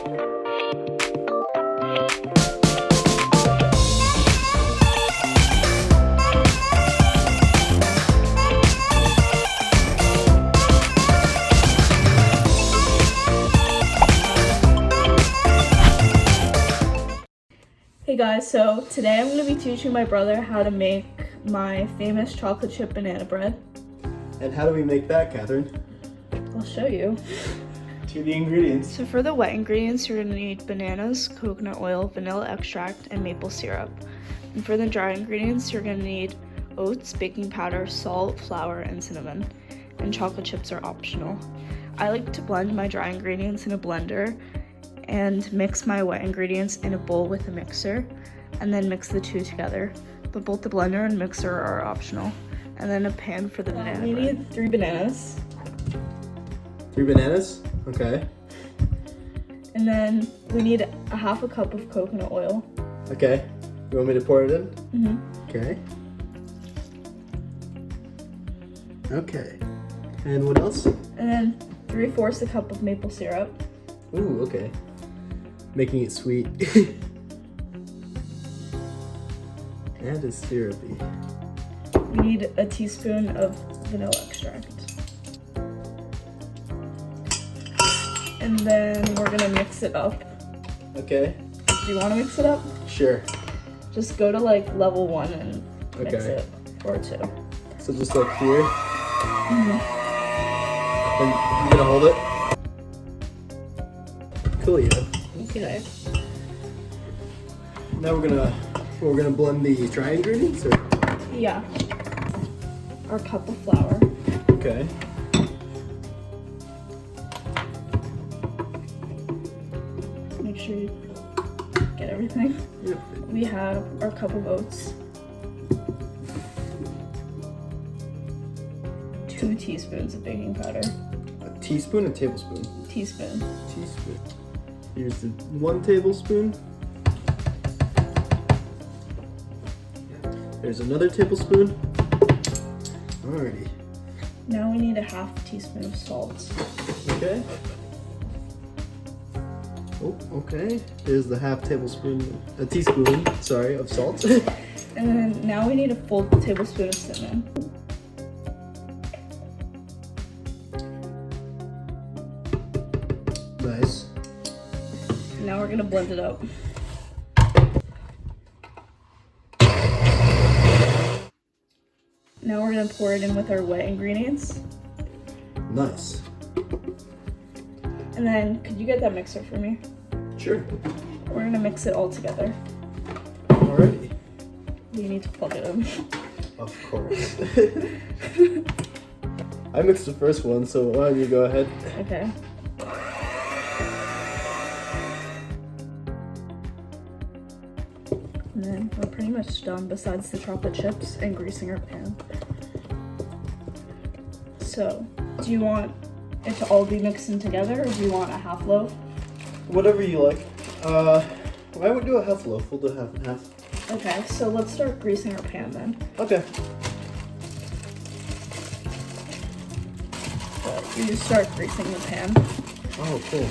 Hey guys, so today I'm going to be teaching my brother how to make my famous chocolate chip banana bread. And how do we make that, Catherine? I'll show you. To the ingredients. So for the wet ingredients, you're going to need bananas, coconut oil, vanilla extract, and maple syrup. And for the dry ingredients, you're going to need oats, baking powder, salt, flour, and cinnamon. And chocolate chips are optional. I like to blend my dry ingredients in a blender and mix my wet ingredients in a bowl with a mixer, and then mix the two together. But both the blender and mixer are optional. And then a pan for the banana bread. We need 3 bananas. 3 bananas? Okay. And then we need a half a cup of coconut oil. Okay. You want me to pour it in? Mm-hmm. Okay. Okay. And what else? And then 3/4 a cup of maple syrup. Ooh, okay. Making it sweet. And it's syrupy. We need a teaspoon of vanilla extract. And then we're gonna mix it up. Okay. Do you wanna mix it up? Sure. Just go to like level 1 and mix it, or 2. So just like here. Mm-hmm. And you're gonna hold it? Cool, yeah. Okay. Now we're gonna blend the dry ingredients, or? Yeah. Our cup of flour. Okay. Make sure you get everything. Yep. We have our cup of oats. 2 teaspoons of baking powder. A teaspoon or tablespoon? Teaspoon. Teaspoon. Here's the 1 tablespoon. There's another tablespoon. Alrighty. Now we need a half teaspoon of salt. Okay. Oh, okay. There's the half tablespoon, a teaspoon, sorry, of salt. And then now we need a full tablespoon of cinnamon. Nice. Now we're gonna blend it up. Now we're gonna pour it in with our wet ingredients. Nice. And then, could you get that mixer for me? Sure. We're gonna mix it all together. Alrighty. You need to plug it in. Of course. I mixed the first one, so why don't you go ahead? Okay. And then we're pretty much done besides the chocolate chips and greasing our pan. So, do you want it to all be mixed in together, or do you want a half loaf? Whatever you like. I would do a half loaf. We'll do half and half. Okay, so let's start greasing our pan then. Okay. So you just start greasing the pan. Oh, cool.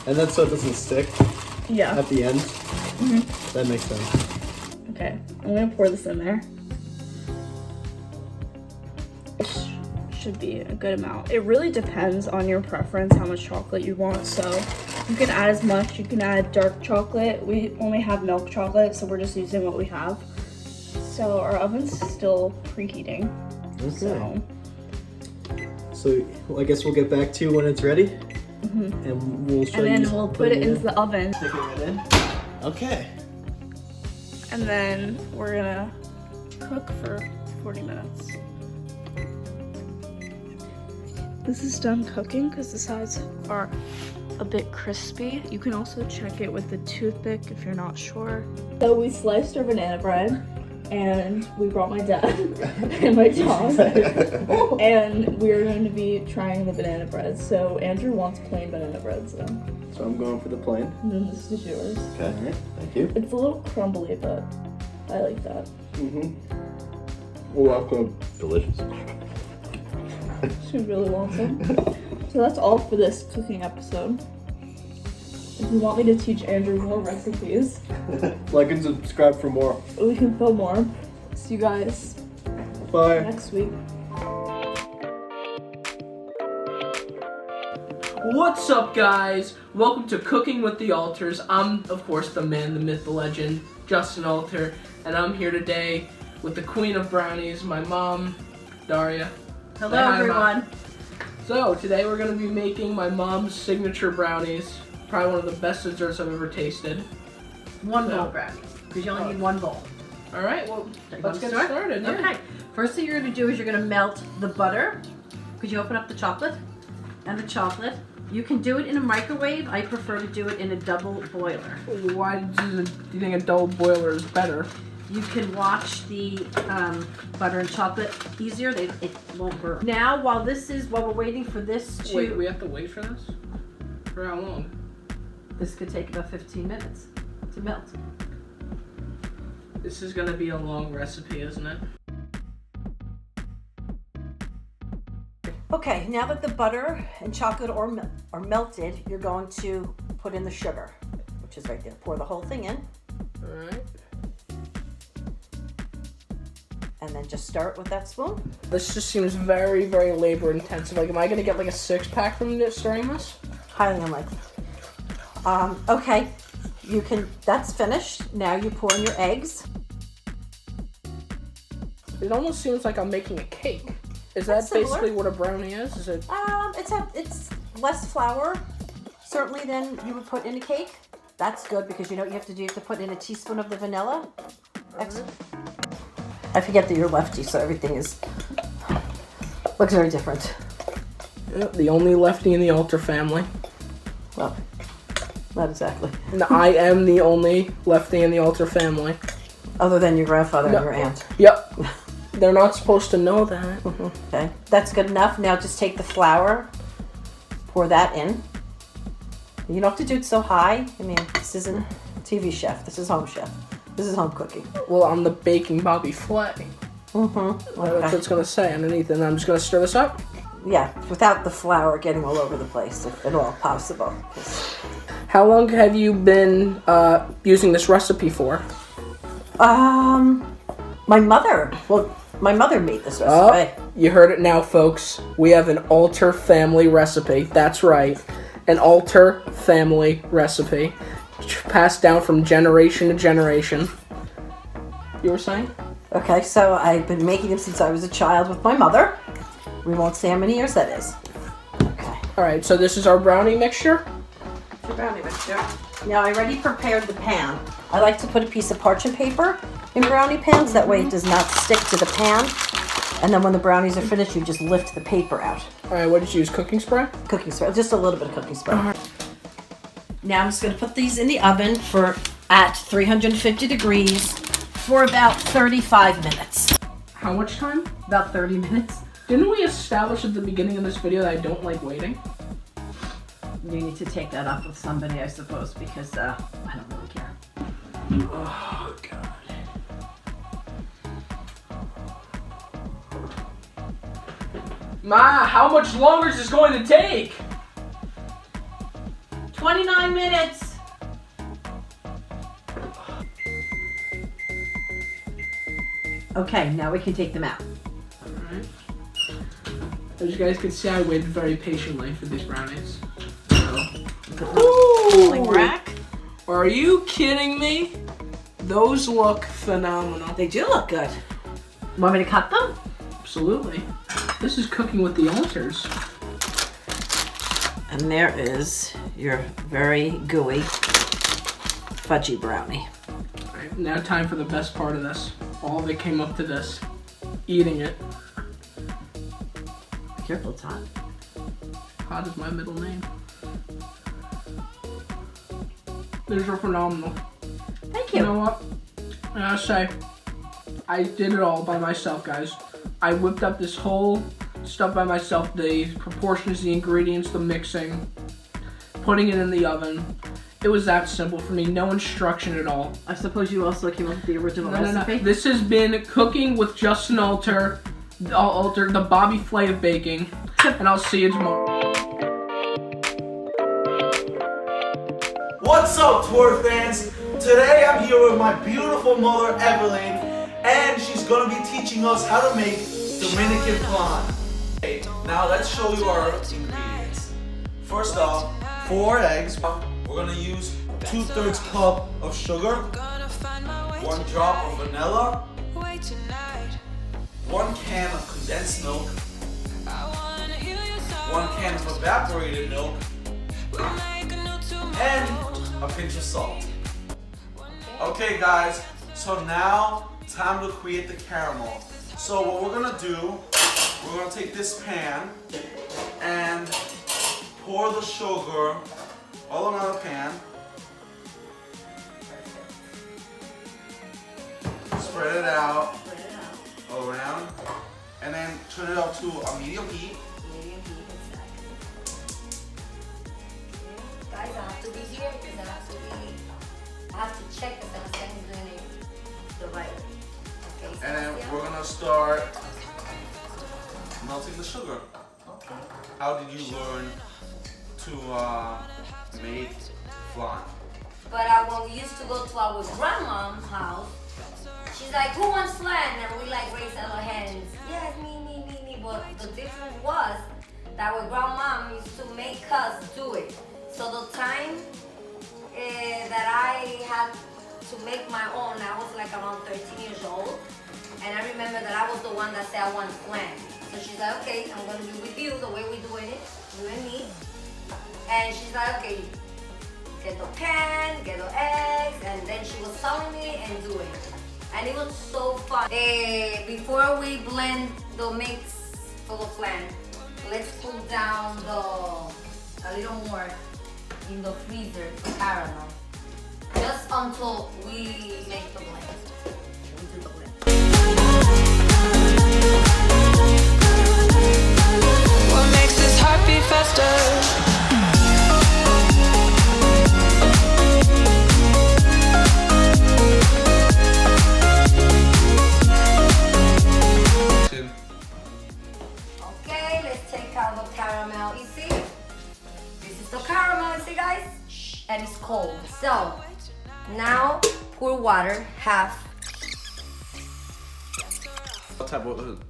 And then so it doesn't stick Yeah. at the end? Mm-hmm. That makes sense. Okay, I'm gonna pour this in there. Should be a good amount. It really depends on your preference how much chocolate you want, so you can add as much. You can add dark chocolate. We only have milk chocolate, so we're just using what we have. So our oven's still preheating. Okay. So I guess we'll get back to you when it's ready. Mm-hmm. And we'll show you. And then we'll put it into the oven. Stick it in. Okay. And then we're gonna cook for 40 minutes. This is done cooking because the sides are a bit crispy. You can also check it with a toothpick if you're not sure. So we sliced our banana bread, and we brought my dad and my dog, and we're going to be trying the banana bread. So Andrew wants plain banana bread, so I'm going for the plain. And then this is yours. Okay. All right. Thank you. It's a little crumbly, but I like that. Oh, welcome. Delicious. She really wants some. So that's all for this cooking episode. If you want me to teach Andrew more recipes, Like and subscribe for more. we can film more. See you guys Bye. next week. What's up, guys? Welcome to Cooking with the Alters. I'm, of course, the man, the myth, the legend, Justin Alter, and I'm here today with the queen of brownies, my mom, Daria. Hello, Say hi, everyone. Mom. So, today we're going to be making my mom's signature brownies. Probably one of the best desserts I've ever tasted. One bowl brownies, because you only need one bowl. All right, well, You let's want to get start? started. Yeah. Okay. First thing you're going to do is you're going to melt the butter. Could you open up the chocolate? And the chocolate. You can do it in a microwave. I prefer to do it in a double boiler. Why do you think a double boiler is better? You can watch the butter and chocolate easier. It won't burn. Now, while we're waiting for this to... Wait, we have to wait for this? For how long? This could take about 15 minutes to melt. This is going to be a long recipe, isn't it? Okay, now that the butter and chocolate are melted, you're going to put in the sugar, which is right there. Pour the whole thing in, All right. and then just stir it with that spoon. This just seems very, very labor intensive. Like, am I gonna get like a 6-pack from stirring this? Highly unlikely. Okay, that's finished. Now you pour in your eggs. It almost seems like I'm making a cake. Is that That's similar. basically what a brownie is? Is it? It's less flour, certainly, than you would put in a cake. That's good because you know what you have to do? You have to put in a teaspoon of the vanilla. I forget that you're lefty, so everything looks very different. Yep, the only lefty in the Alter family. Well, not exactly. And I am the only lefty in the Alter family. Other than your grandfather No. and your aunt. Yep. They're not supposed to know that. Okay, that's good enough. Now just take the flour, pour that in. You don't have to do it so high. I mean, this isn't TV chef. This is home chef. This is home cooking. Well, I'm the baking Bobby Flay. That's what it's gonna say underneath, and I'm just gonna stir this up. Yeah, without the flour getting all over the place, if at all possible. How long have you been using this recipe for? My mother made this recipe. Oh, you heard it now, folks. We have an Alter family recipe. That's right. An Alter family recipe. Passed down from generation to generation. You were saying? Okay, so I've been making them since I was a child with my mother. We won't say how many years that is. Okay. Alright, so this is our brownie mixture. Your brownie mixture. Now I already prepared the pan. I like to put a piece of parchment paper in brownie pans. That way it does not stick to the pan. And then when the brownies are finished, you just lift the paper out. Alright, what did you use? Cooking spray? Cooking spray, just a little bit of cooking spray. Now I'm just going to put these in the oven at 350 degrees for about 35 minutes. How much time? About 30 minutes. Didn't we establish at the beginning of this video that I don't like waiting? You need to take that up with somebody, I suppose, because I don't really care. Oh, God. Ma, how much longer is this going to take? 29 minutes. Okay, now we can take them out. Alright. As you guys can see, I waited very patiently for these brownies. Cooling rack. Are you kidding me? Those look phenomenal. They do look good. Want me to cut them? Absolutely. This is Cooking with the Alters. And there is your very gooey fudgy brownie. Alright, now time for the best part of this. All of it came up to this. Eating it. Careful, it's hot. Hot is my middle name. These are phenomenal. Thank You you. know what? I gotta say, I did it all by myself, guys. I whipped up this whole stuff by myself. The proportions, the ingredients, the mixing, putting it in the oven. It was that simple for me. No instruction at all. I suppose you also came up with the original No. recipe? This has been Cooking with Justin Alter, the Bobby Flay of baking, and I'll see you tomorrow. What's up, TWIRD fans? Today I'm here with my beautiful mother, Evelyn, and she's gonna be teaching us how to make Dominican flan. Okay, now let's show you our ingredients. First off, 4 eggs. We're gonna use 2/3 cup of sugar, 1 drop of vanilla, 1 can of condensed milk, 1 can of evaporated milk, and a pinch of salt. Okay guys, so now time to create the caramel. So what we're gonna do, we're gonna take this pan and pour the sugar all around the pan. Spread it out all around, and then turn it up to a medium heat. Guys, I have to be here because I have to check if I'm doing it the right way. Okay. And then we're gonna start melting the sugar. Okay. How did you learn to make flan? But when we used to go to our grandma's house, she's like, "Who wants flan?" And we like raise our hands. Yes, me. But the difference was that our grandma used to make us do it. So the time that I had to make my own, I was like around 13 years old. And I remember that I was the one that said I want flan. So she's like, "Okay, I'm gonna be with you the way we're doing it, you and me." And she's like, "Okay, get the pan, get the eggs," and then she was telling me and doing it. And it was so fun. Before we blend the mix for the flan, let's cool down a little more in the freezer for caramel. Just until we make the blend. We do the blend. What makes this heart beat faster? Okay, let's take out the caramel. You see? This is the caramel, you see guys? And it's cold. So, now pour water, half. What type of?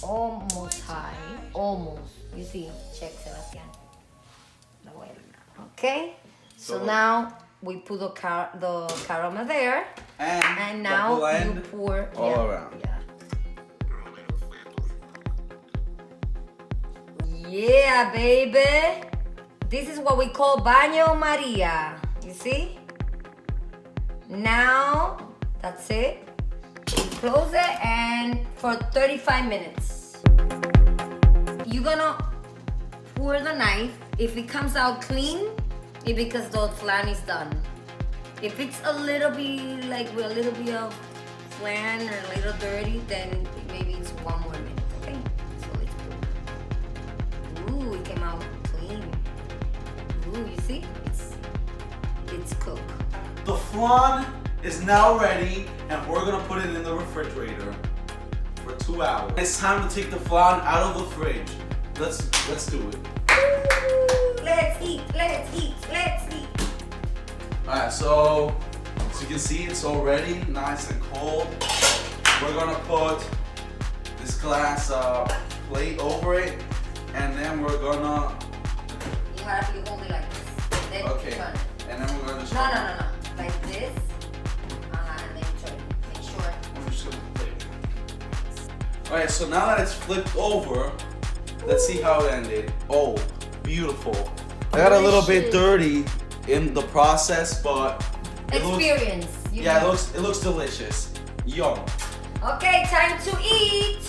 Almost high. Almost. You see? Check, Sebastian. Okay? So now we put the caramel there. And now the blend you pour all around. Yeah, baby. This is what we call Baño Maria. You see? Now, that's it. Close it and for 35 minutes. You're gonna pour the knife. If it comes out clean, it's because the flan is done. If it's a little bit like with a little bit of flan or a little dirty, then maybe it's 1 more minute, okay? So let's pour. Ooh, it came out clean. Ooh, you see? It's cooked. The flan is now ready, and we're gonna put it in the refrigerator for 2 hours. It's time to take the flan out of the fridge. Let's do it. Ooh, let's eat. Alright, so as you can see, it's already nice and cold. We're gonna put this glass plate over it, and then we're gonna. You have to hold it like this. Then Okay. turn it. And then we're gonna just. No. Like this. And then turn it. Make sure. I'm just gonna flip it. Alright, so now that it's flipped over, let's see how it ended. Oh, beautiful. I got a little bit dirty in the process, but it Experience. it looks delicious. Yum. Okay, time to eat.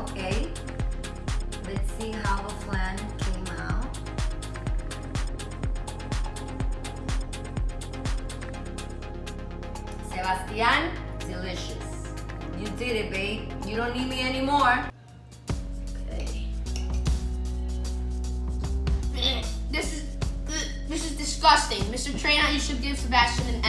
Okay. Let's see how the flan came out. Sebastian, delicious. You did it, babe. You don't need me anymore. Okay. This is disgusting. Mr. Trainer, you should give Sebastian